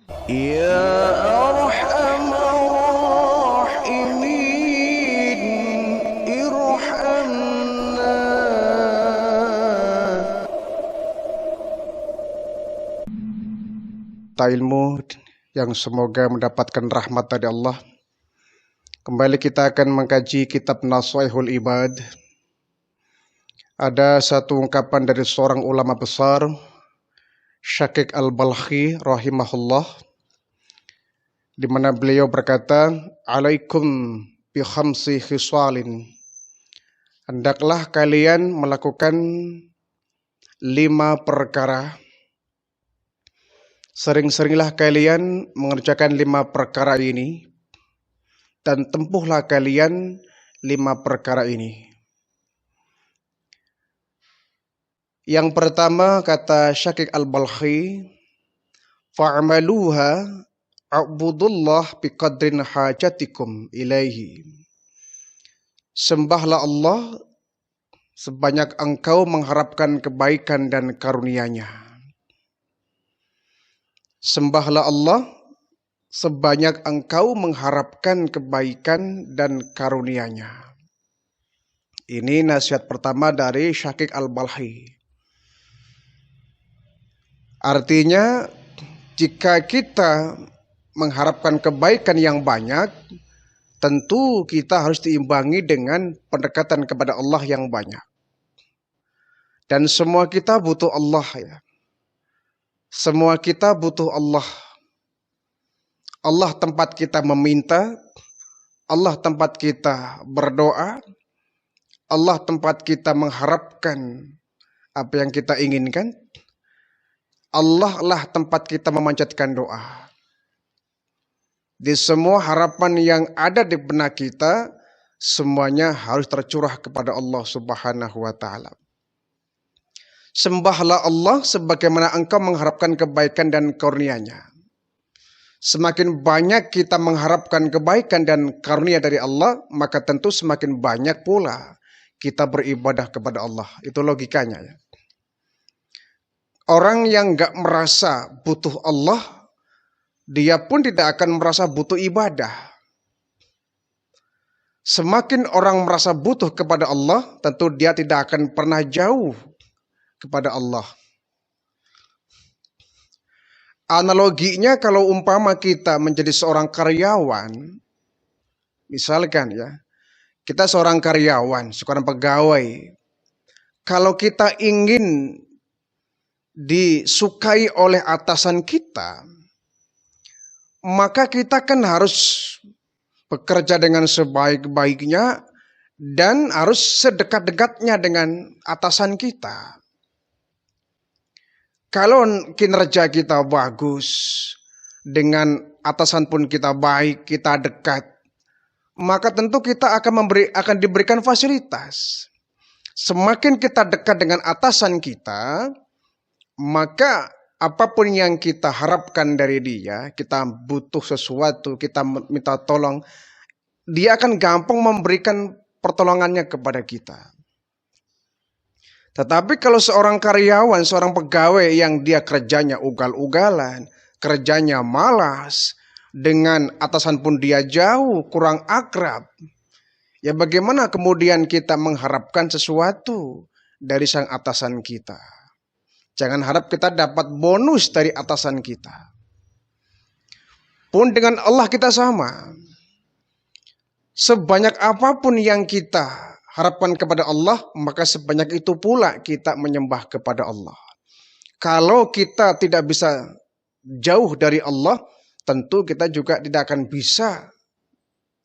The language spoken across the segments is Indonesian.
Ya Arhamar Rahimin, irhamna. Ilmu yang semoga mendapatkan rahmat dari Allah. Kembali kita akan mengkaji kitab Nashihul Ibad. Ada satu ungkapan dari seorang ulama besar, Syaqiq Al-Balkhi rahimahullah, di mana beliau berkata, "Alaikum bi khamsi khisalin." Hendaklah kalian melakukan 5 perkara. Sering-seringlah kalian mengerjakan 5 perkara ini, dan tempuhlah kalian 5 perkara ini. Yang pertama, kata Syaqiq Al-Balkhi, fa'amaluha a'budullah biqadrin hajatikum ilaihi. Sembahlah Allah sebanyak engkau mengharapkan kebaikan dan karunia-Nya. Sembahlah Allah sebanyak engkau mengharapkan kebaikan dan karunia-Nya. Ini nasihat pertama dari Syaqiq Al-Balkhi. Artinya, jika kita mengharapkan kebaikan yang banyak, tentu kita harus diimbangi dengan pendekatan kepada Allah yang banyak. Dan semua kita butuh Allah, ya. Semua kita butuh Allah. Allah tempat kita meminta, Allah tempat kita berdoa, Allah tempat kita mengharapkan apa yang kita inginkan. Allah lah tempat kita memanjatkan doa. Di semua harapan yang ada di benak kita, semuanya harus tercurah kepada Allah Subhanahu wa Ta'ala. Sembahlah Allah sebagaimana engkau mengharapkan kebaikan dan karunia-Nya. Semakin banyak kita mengharapkan kebaikan dan karunia dari Allah, maka tentu semakin banyak pula kita beribadah kepada Allah. Itu logikanya, ya. Orang yang gak merasa butuh Allah, dia pun tidak akan merasa butuh ibadah. Semakin orang merasa butuh kepada Allah, tentu dia tidak akan pernah jauh kepada Allah. Analoginya kalau umpama kita menjadi seorang karyawan, misalkan ya, kita seorang karyawan, seorang pegawai. Kalau kita ingin disukai oleh atasan kita, maka kita kan harus bekerja dengan sebaik-baiknya dan harus sedekat-dekatnya dengan atasan kita. Kalau kinerja kita bagus, dengan atasan pun kita baik, kita dekat, maka tentu kita akan diberikan fasilitas. Semakin kita dekat dengan atasan kita, maka apapun yang kita harapkan dari dia, kita butuh sesuatu, kita minta tolong, dia akan gampang memberikan pertolongannya kepada kita. Tetapi kalau seorang karyawan, seorang pegawai yang dia kerjanya ugal-ugalan, kerjanya malas, dengan atasan pun dia jauh, kurang akrab, ya bagaimana kemudian kita mengharapkan sesuatu dari sang atasan kita? Jangan harap kita dapat bonus dari atasan kita. Pun dengan Allah kita sama. Sebanyak apapun yang kita harapkan kepada Allah, maka sebanyak itu pula kita menyembah kepada Allah. Kalau kita tidak bisa jauh dari Allah, tentu kita juga tidak akan bisa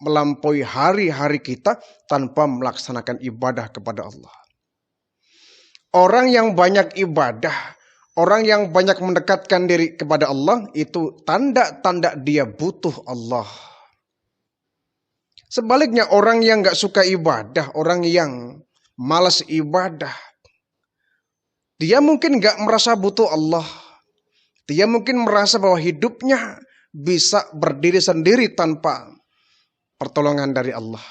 melampaui hari-hari kita tanpa melaksanakan ibadah kepada Allah. Orang yang banyak ibadah, orang yang banyak mendekatkan diri kepada Allah, itu tanda-tanda dia butuh Allah. Sebaliknya orang yang gak suka ibadah, orang yang malas ibadah, dia mungkin gak merasa butuh Allah. Dia mungkin merasa bahwa hidupnya bisa berdiri sendiri tanpa pertolongan dari Allah.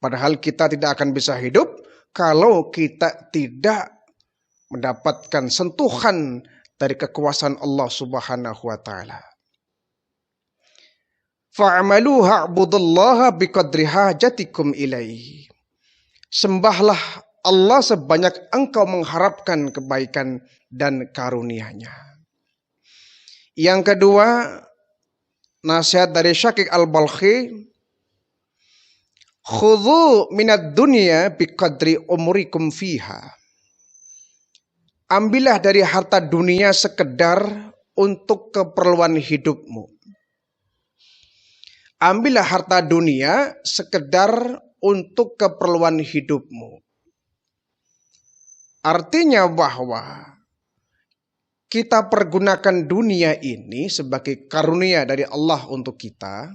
Padahal kita tidak akan bisa hidup kalau kita tidak mendapatkan sentuhan dari kekuasaan Allah Subhanahu wa Ta'ala. Fa'amaluha abudullaha biqadri hajatikum ilaihi. Sembahlah Allah sebanyak engkau mengharapkan kebaikan dan karunia-Nya. Yang kedua, nasihat dari Syakik Al-Balkhi, khudhu minad dunya biqadri umrikum fiha. Ambillah dari harta dunia sekedar untuk keperluan hidupmu. Ambillah harta dunia sekedar untuk keperluan hidupmu. Artinya bahwa kita pergunakan dunia ini sebagai karunia dari Allah untuk kita,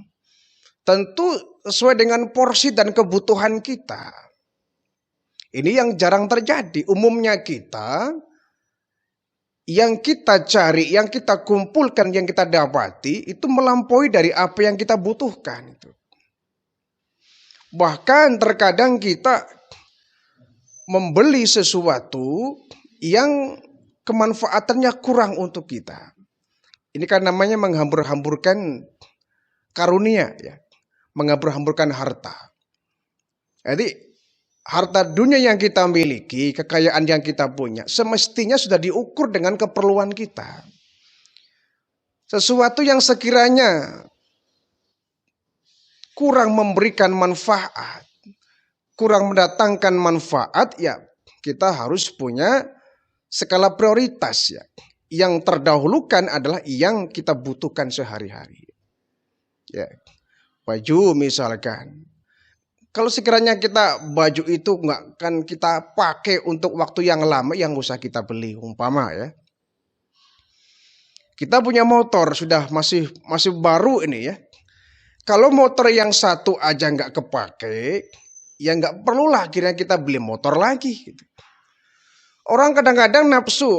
tentu sesuai dengan porsi dan kebutuhan kita. Ini yang jarang terjadi. Umumnya kita, yang kita cari, yang kita kumpulkan, yang kita dapati, itu melampaui dari apa yang kita butuhkan. Bahkan terkadang kita membeli sesuatu yang kemanfaatannya kurang untuk kita. Ini kan namanya menghambur-hamburkan karunia, ya, menghambur-hamburkan harta. Jadi harta dunia yang kita miliki, kekayaan yang kita punya, semestinya sudah diukur dengan keperluan kita. Sesuatu yang sekiranya kurang memberikan manfaat, kurang mendatangkan manfaat, ya kita harus punya skala prioritas, ya. Yang terdahulukan adalah yang kita butuhkan sehari-hari. Ya. Baju misalkan. Kalau sekiranya kita baju itu nggak kan kita pakai untuk waktu yang lama, yang usah kita beli, umpama ya. Kita punya motor sudah masih baru ini ya. Kalau motor yang satu aja nggak kepake, ya nggak perlulah kira kita beli motor lagi. Gitu. Orang kadang-kadang nafsu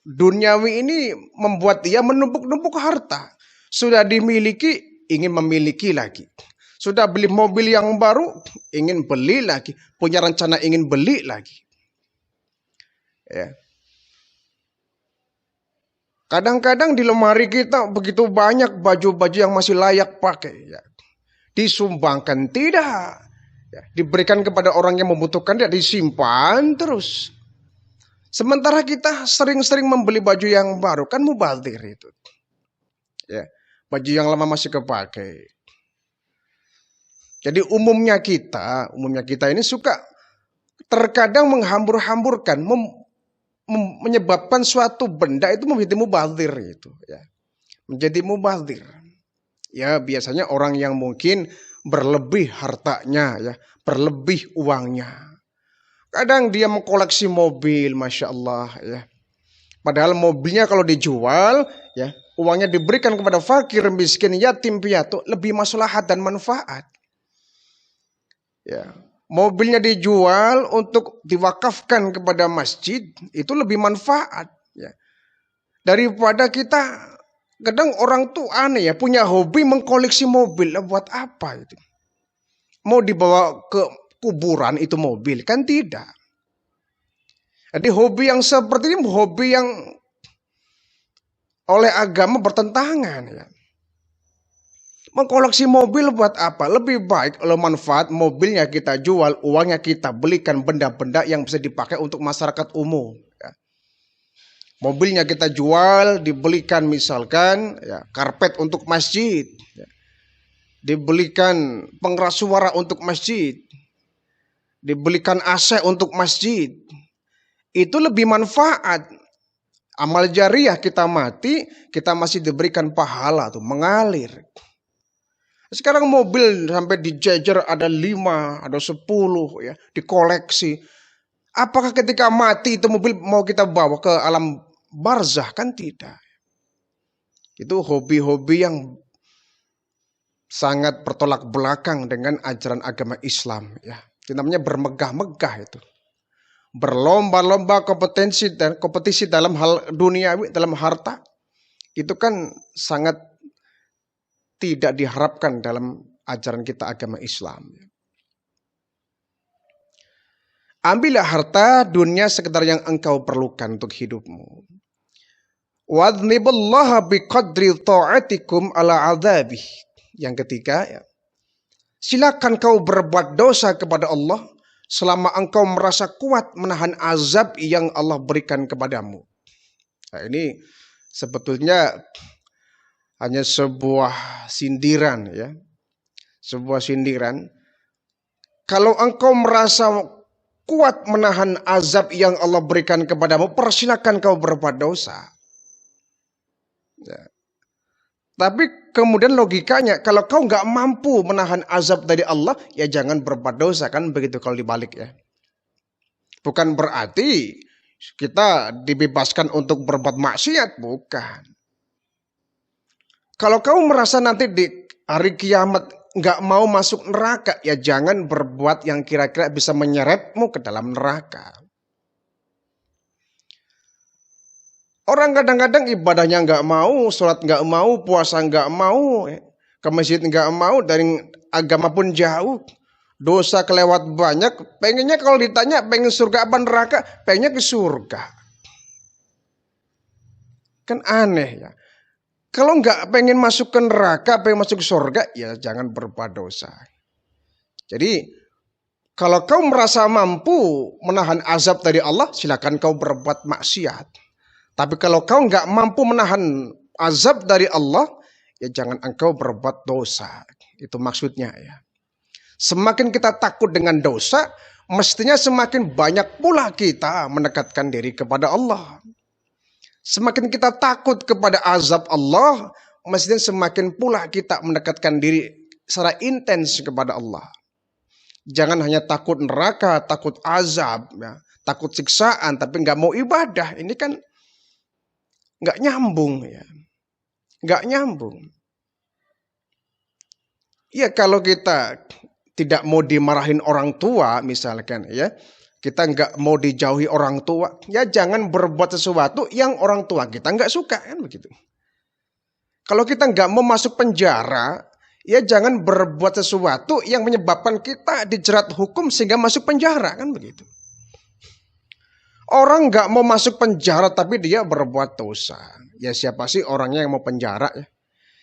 duniawi ini membuat dia menumpuk-numpuk harta. Sudah dimiliki, ingin memiliki lagi. Sudah beli mobil yang baru, ingin beli lagi. Punya rencana ingin beli lagi. Ya. Kadang-kadang di lemari kita begitu banyak baju-baju yang masih layak pakai. Ya. Disumbangkan tidak. Ya. Diberikan kepada orang yang membutuhkan, tidak disimpan terus. Sementara kita sering-sering membeli baju yang baru, kan mubazir itu. Ya. Baju yang lama masih kepakai. Jadi umumnya kita ini suka terkadang menghambur-hamburkan, menyebabkan suatu benda itu menjadi mubazir itu, ya. Menjadi mubazir. Ya, biasanya orang yang mungkin berlebih hartanya, ya, berlebih uangnya. Kadang dia mengkoleksi mobil, masya Allah, ya. Padahal mobilnya kalau dijual, ya, uangnya diberikan kepada fakir, miskin, yatim, piatu, lebih maslahat dan manfaat. Ya, mobilnya dijual untuk diwakafkan kepada masjid, itu lebih manfaat, ya. Daripada kita, kadang orang tuh aneh ya, punya hobi mengkoleksi mobil, buat apa itu? Mau dibawa ke kuburan itu mobil, kan tidak. Jadi hobi yang seperti ini hobi yang oleh agama bertentangan, ya. Mengkoleksi mobil buat apa? Lebih baik kalau manfaat mobilnya kita jual, uangnya kita belikan benda-benda yang bisa dipakai untuk masyarakat umum. Ya. Mobilnya kita jual, dibelikan misalkan ya, karpet untuk masjid, ya. Dibelikan pengeras suara untuk masjid, dibelikan AC untuk masjid. Itu lebih manfaat. Amal jariah kita mati, kita masih diberikan pahala tuh mengalir. Sekarang mobil sampai dijejer ada 5, ada 10 ya, dikoleksi. Apakah ketika mati itu mobil mau kita bawa ke alam barzah? Kan tidak. Itu hobi-hobi yang sangat bertolak belakang dengan ajaran agama Islam ya. Itu namanya bermegah-megah itu. Berlomba-lomba kompetisi dalam hal duniawi, dalam harta. Itu kan sangat tidak diharapkan dalam ajaran kita agama Islam. Ambillah harta dunia sekedar yang engkau perlukan untuk hidupmu. Wadhnibullaha biqadri ta'atikum ala azabih. Yang ketiga, ya, silakan kau berbuat dosa kepada Allah selama engkau merasa kuat menahan azab yang Allah berikan kepadamu. Nah, ini sebetulnya hanya sebuah sindiran, ya. Sebuah sindiran. Kalau engkau merasa kuat menahan azab yang Allah berikan kepadamu, persilakan kau berbuat dosa. Ya. Tapi kemudian logikanya, kalau kau nggak mampu menahan azab dari Allah, ya jangan berbuat dosa, kan begitu kalau dibalik, ya. Bukan berarti kita dibebaskan untuk berbuat maksiat, bukan. Kalau kau merasa nanti di hari kiamat nggak mau masuk neraka, ya jangan berbuat yang kira-kira bisa menyeretmu ke dalam neraka. Orang kadang-kadang ibadahnya nggak mau, sholat nggak mau, puasa nggak mau, ke masjid nggak mau, dari agama pun jauh. Dosa kelewat banyak, pengennya kalau ditanya pengen surga apa neraka, pengennya ke surga. Kan aneh, ya. Kalau nggak pengen masuk ke neraka, pengen masuk ke surga, ya jangan berbuat dosa. Jadi, kalau kau merasa mampu menahan azab dari Allah, silakan kau berbuat maksiat. Tapi kalau kau nggak mampu menahan azab dari Allah, ya jangan engkau berbuat dosa. Itu maksudnya, ya. Semakin kita takut dengan dosa, mestinya semakin banyak pula kita mendekatkan diri kepada Allah. Semakin kita takut kepada azab Allah, mestinya semakin pula kita mendekatkan diri secara intens kepada Allah. Jangan hanya takut neraka, takut azab, ya, takut siksaan, tapi nggak mau ibadah. Ini kan nggak nyambung, ya, nggak nyambung. Ya kalau kita tidak mau dimarahin orang tua, misalkan, ya. Kita nggak mau dijauhi orang tua, ya jangan berbuat sesuatu yang orang tua kita nggak suka, kan begitu. Kalau kita nggak mau masuk penjara, ya jangan berbuat sesuatu yang menyebabkan kita dijerat hukum sehingga masuk penjara, kan begitu. Orang nggak mau masuk penjara tapi dia berbuat dosa. Ya siapa sih orangnya yang mau penjara, ya?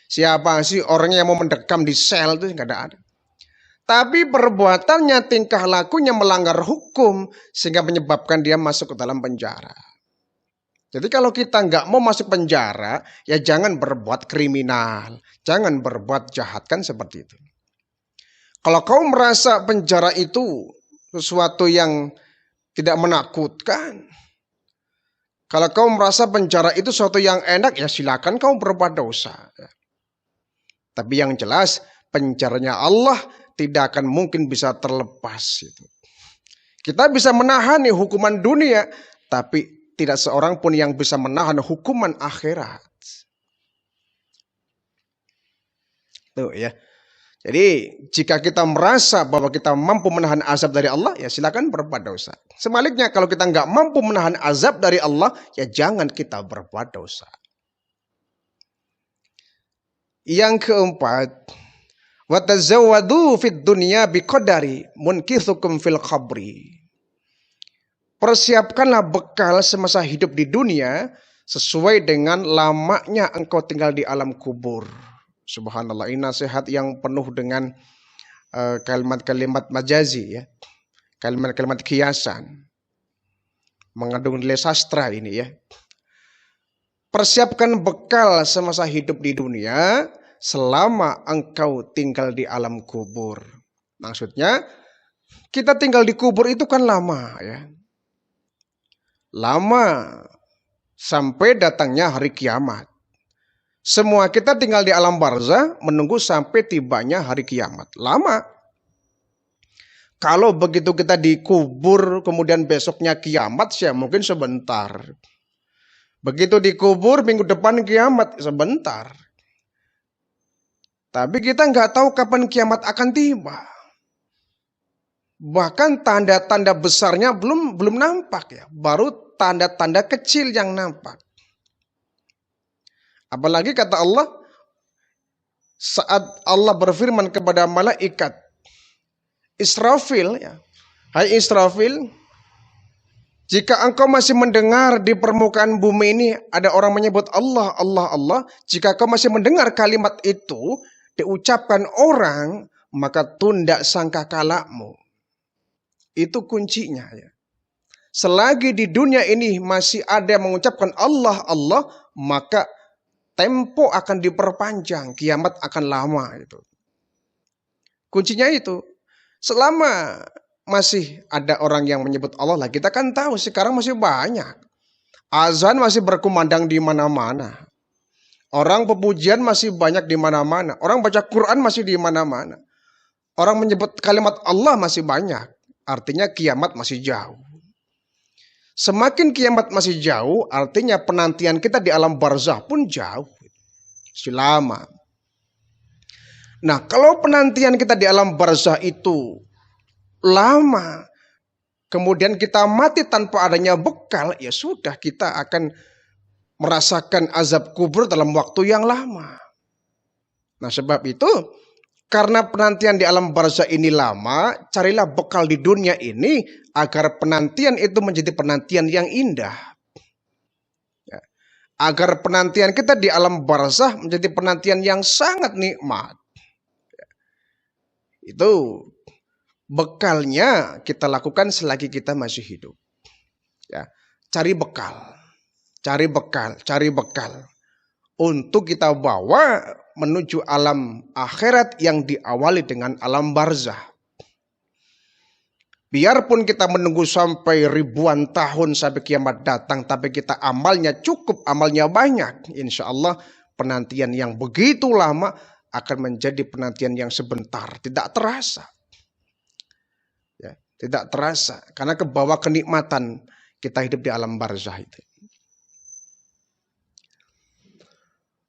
Siapa sih orangnya yang mau mendekam di sel itu, nggak ada. Tapi perbuatannya, tingkah lakunya melanggar hukum sehingga menyebabkan dia masuk ke dalam penjara. Jadi kalau kita nggak mau masuk penjara, ya jangan berbuat kriminal, jangan berbuat jahat, kan seperti itu. Kalau kau merasa penjara itu sesuatu yang tidak menakutkan, kalau kau merasa penjara itu sesuatu yang enak, ya silakan kau berbuat dosa. Tapi yang jelas penjaranya Allah tidak akan mungkin bisa terlepas itu. Kita bisa menahan hukuman dunia, tapi tidak seorang pun yang bisa menahan hukuman akhirat. Tuh, ya. Jadi jika kita merasa bahwa kita mampu menahan azab dari Allah, ya silakan berbuat dosa. Sebaliknya kalau kita nggak mampu menahan azab dari Allah, ya jangan kita berbuat dosa. Yang keempat, wa tazawwadu fid dunya biqadari munkithukum fil qabri. Persiapkanlah bekal semasa hidup di dunia sesuai dengan lamanya engkau tinggal di alam kubur. Subhanallah, ini nasihat yang penuh dengan kalimat-kalimat majazi, ya. Kalimat-kalimat kiasan. Mengandung nilai sastra ini, ya. Persiapkan bekal semasa hidup di dunia selama engkau tinggal di alam kubur. Maksudnya, kita tinggal di kubur itu kan lama, ya. Lama sampai datangnya hari kiamat. Semua kita tinggal di alam barzah menunggu sampai tibanya hari kiamat. Lama. Kalau begitu kita dikubur kemudian besoknya kiamat, ya mungkin sebentar. Begitu dikubur minggu depan kiamat, sebentar. Tapi kita nggak tahu kapan kiamat akan tiba. Bahkan tanda-tanda besarnya belum nampak, ya. Baru tanda-tanda kecil yang nampak. Apalagi kata Allah, saat Allah berfirman kepada malaikat Israfil, ya. Hai Israfil, jika engkau masih mendengar di permukaan bumi ini ada orang menyebut Allah, Allah, Allah, jika kau masih mendengar kalimat itu diucapkan orang, maka tunda sangkakalamu. Itu kuncinya ya. Selagi di dunia ini masih ada yang mengucapkan Allah, Allah, maka tempo akan diperpanjang, kiamat akan lama itu. Kuncinya itu. Selama masih ada orang yang menyebut Allah lah, kita kan tahu sekarang masih banyak. Azan masih berkumandang di mana-mana. Orang pepujian masih banyak di mana-mana. Orang baca Quran masih di mana-mana. Orang menyebut kalimat Allah masih banyak. Artinya kiamat masih jauh. Semakin kiamat masih jauh, artinya penantian kita di alam barzah pun jauh. Masih lama. Nah, kalau penantian kita di alam barzah itu lama, kemudian kita mati tanpa adanya bekal, ya sudah, kita akan merasakan azab kubur dalam waktu yang lama. Nah, sebab itu, karena penantian di alam barzah ini lama, carilah bekal di dunia ini agar penantian itu menjadi penantian yang indah. Ya. Agar penantian kita di alam barzah menjadi penantian yang sangat nikmat. Ya. Itu bekalnya kita lakukan selagi kita masih hidup. Ya. Cari bekal. Cari bekal, cari bekal. Untuk kita bawa menuju alam akhirat yang diawali dengan alam barzah. Biarpun kita menunggu sampai ribuan tahun sampai kiamat datang, tapi kita amalnya cukup, amalnya banyak. Insya Allah penantian yang begitu lama akan menjadi penantian yang sebentar, tidak terasa. Ya, tidak terasa, karena kebawa kenikmatan kita hidup di alam barzah itu.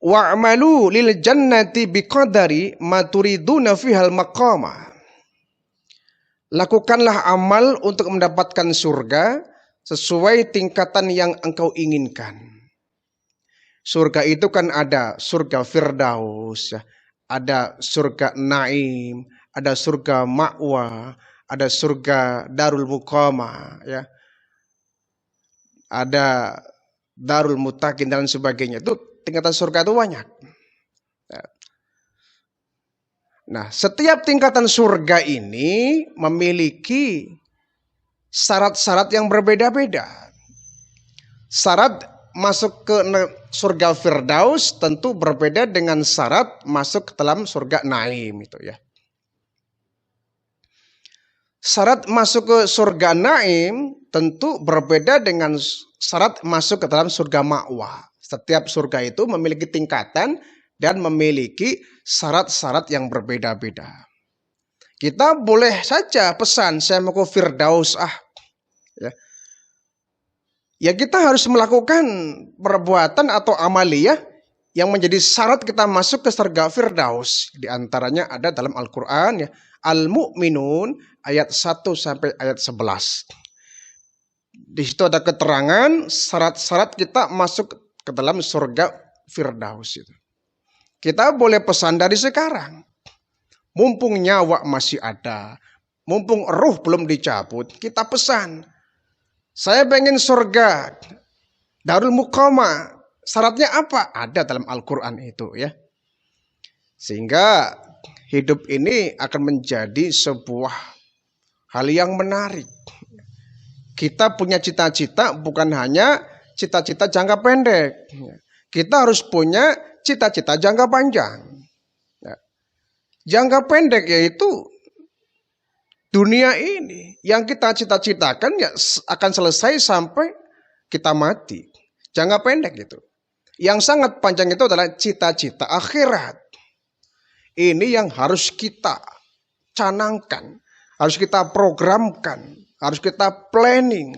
Wa'malu lil jannati biqadari ma turiduna fihal maqama. Lakukanlah amal untuk mendapatkan surga sesuai tingkatan yang engkau inginkan. Surga itu kan ada surga Firdaus, ada surga Naim, ada surga Ma'wa, ada surga Darul Muqamah, ya. Ada Darul Muttaqin dan sebagainya. Itu tingkatan surga itu banyak. Nah, setiap tingkatan surga ini memiliki syarat-syarat yang berbeda-beda. Syarat masuk ke surga Firdaus tentu berbeda dengan syarat masuk ke dalam surga Naim itu ya. Syarat masuk ke surga Naim tentu berbeda dengan syarat masuk ke dalam surga Ma'wa. Setiap surga itu memiliki tingkatan dan memiliki syarat-syarat yang berbeda-beda. Kita boleh saja pesan, saya mau ke Firdaus Ya kita harus melakukan perbuatan atau amaliyah yang menjadi syarat kita masuk ke surga Firdaus. Di antaranya ada dalam Al-Quran ya, Al-Mu'minun ayat 1 sampai ayat 11. Di situ ada keterangan syarat-syarat kita masuk ke dalam surga Firdaus itu. Kita boleh pesan dari sekarang. Mumpung nyawa masih ada, mumpung ruh belum dicabut, kita pesan. Saya pengen surga Darul Muqamah. Syaratnya apa? Ada dalam Al-Quran itu ya. Sehingga hidup ini akan menjadi sebuah hal yang menarik. Kita punya cita-cita bukan hanya cita-cita jangka pendek. Kita harus punya cita-cita jangka panjang. Jangka pendek yaitu dunia ini yang kita cita-citakan ya akan selesai sampai kita mati. Jangka pendek itu. Yang sangat panjang itu adalah cita-cita akhirat. Ini yang harus kita canangkan, harus kita programkan, harus kita planning.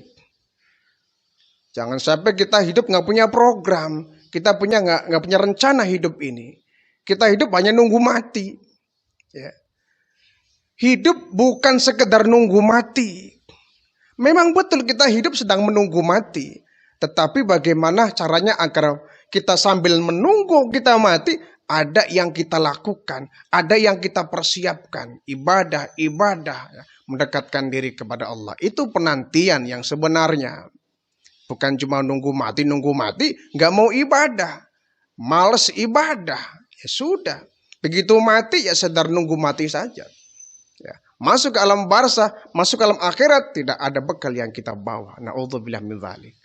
Jangan sampai kita hidup nggak punya program, kita nggak punya rencana hidup ini. Kita hidup hanya nunggu mati. Ya. Hidup bukan sekedar nunggu mati. Memang betul kita hidup sedang menunggu mati. Tetapi bagaimana caranya agar kita sambil menunggu kita mati, ada yang kita lakukan, ada yang kita persiapkan. Ibadah, ya, mendekatkan diri kepada Allah. Itu penantian yang sebenarnya. Bukan cuma nunggu mati, nggak mau ibadah. Males ibadah, ya sudah. Begitu mati ya sedar nunggu mati saja. Ya. Masuk ke alam barzah, masuk ke alam akhirat, tidak ada bekal yang kita bawa. Na'udzubillah min dzalik.